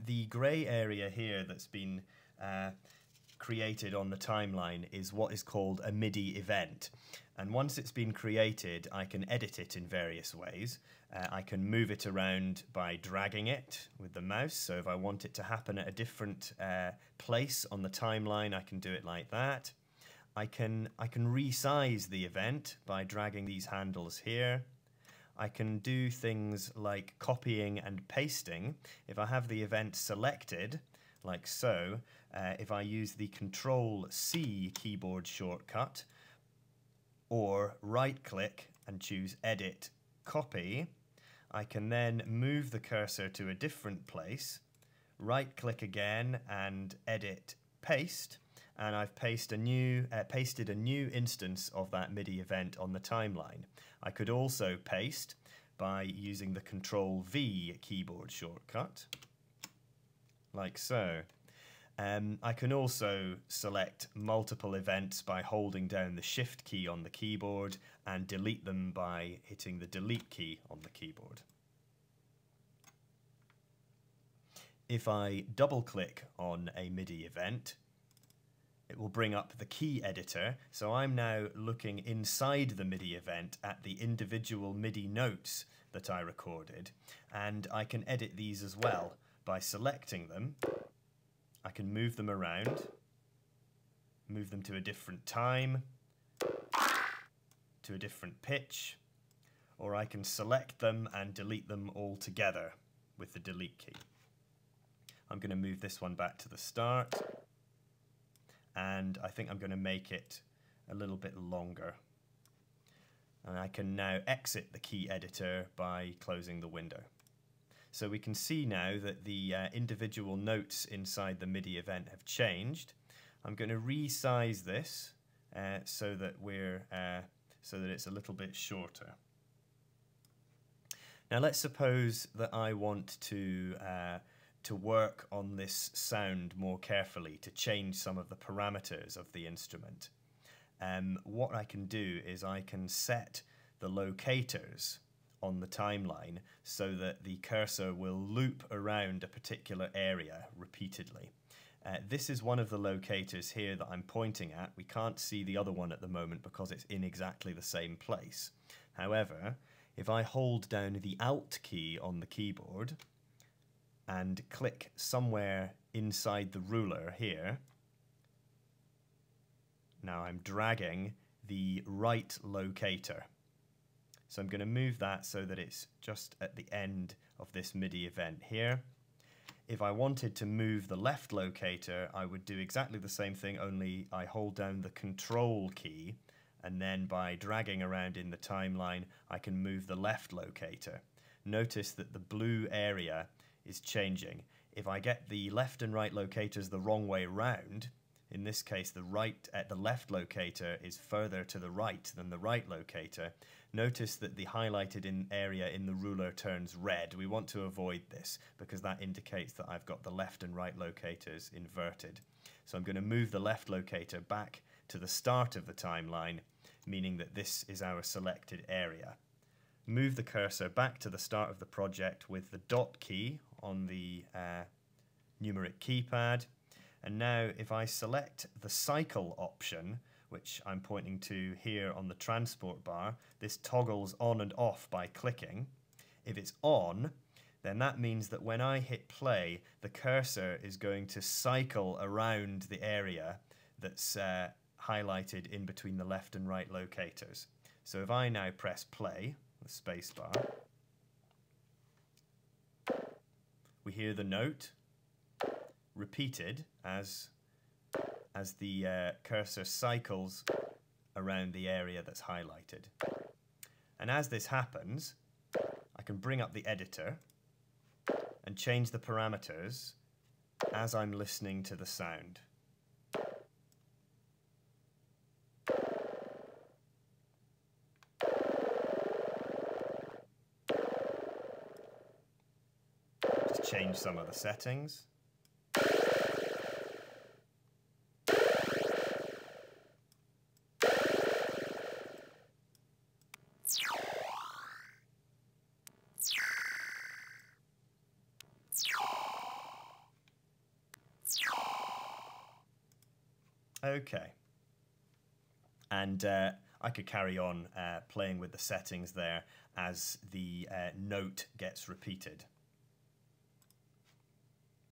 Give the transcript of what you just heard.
the grey area here that's been created on the timeline is what is called a MIDI event. And once it's been created, I can edit it in various ways. I can move it around by dragging it with the mouse. So if I want it to happen at a different place on the timeline, I can do it like that. I can resize the event by dragging these handles here. I can do things like copying and pasting. If I have the event selected, like so, if I use the Control-C keyboard shortcut, or right-click and choose Edit, Copy, I can then move the cursor to a different place, right-click again and Edit, Paste, and I've pasted a new instance of that MIDI event on the timeline. I could also paste by using the Control-V keyboard shortcut, like so. I can also select multiple events by holding down the Shift key on the keyboard and delete them by hitting the Delete key on the keyboard. If I double-click on a MIDI event, it will bring up the key editor, so I'm now looking inside the MIDI event at the individual MIDI notes that I recorded, and I can edit these as well by selecting them. I can move them around, move them to a different time, to a different pitch, or I can select them and delete them all together with the Delete key. I'm going to move this one back to the start, and I think I'm going to make it a little bit longer. And I can now exit the key editor by closing the window. So we can see now that the individual notes inside the MIDI event have changed. I'm going to resize this so that it's a little bit shorter. Now let's suppose that I want to work on this sound more carefully, to change some of the parameters of the instrument. What I can do is I can set the locators on the timeline so that the cursor will loop around a particular area repeatedly. This is one of the locators here that I'm pointing at. We can't see the other one at the moment because it's in exactly the same place. However, if I hold down the Alt key on the keyboard and click somewhere inside the ruler here, now I'm dragging the right locator. So I'm going to move that so that it's just at the end of this MIDI event here. If I wanted to move the left locator, I would do exactly the same thing, only I hold down the Control key, and then by dragging around in the timeline, I can move the left locator. Notice that the blue area is changing. If I get the left and right locators the wrong way round, in this case the left locator is further to the right than the right locator, notice that the highlighted area in the ruler turns red. We want to avoid this because that indicates that I've got the left and right locators inverted. So I'm going to move the left locator back to the start of the timeline, meaning that this is our selected area. Move the cursor back to the start of the project with the dot key on the numeric keypad. And now if I select the cycle option, which I'm pointing to here on the transport bar, this toggles on and off by clicking. If it's on, then that means that when I hit play, the cursor is going to cycle around the area that's highlighted in between the left and right locators. So if I now press play, the space bar, we hear the note repeated as the cursor cycles around the area that's highlighted. And as this happens, I can bring up the editor and change the parameters as I'm listening to the sound. Just change some of the settings. Okay. And I could carry on playing with the settings there as the note gets repeated.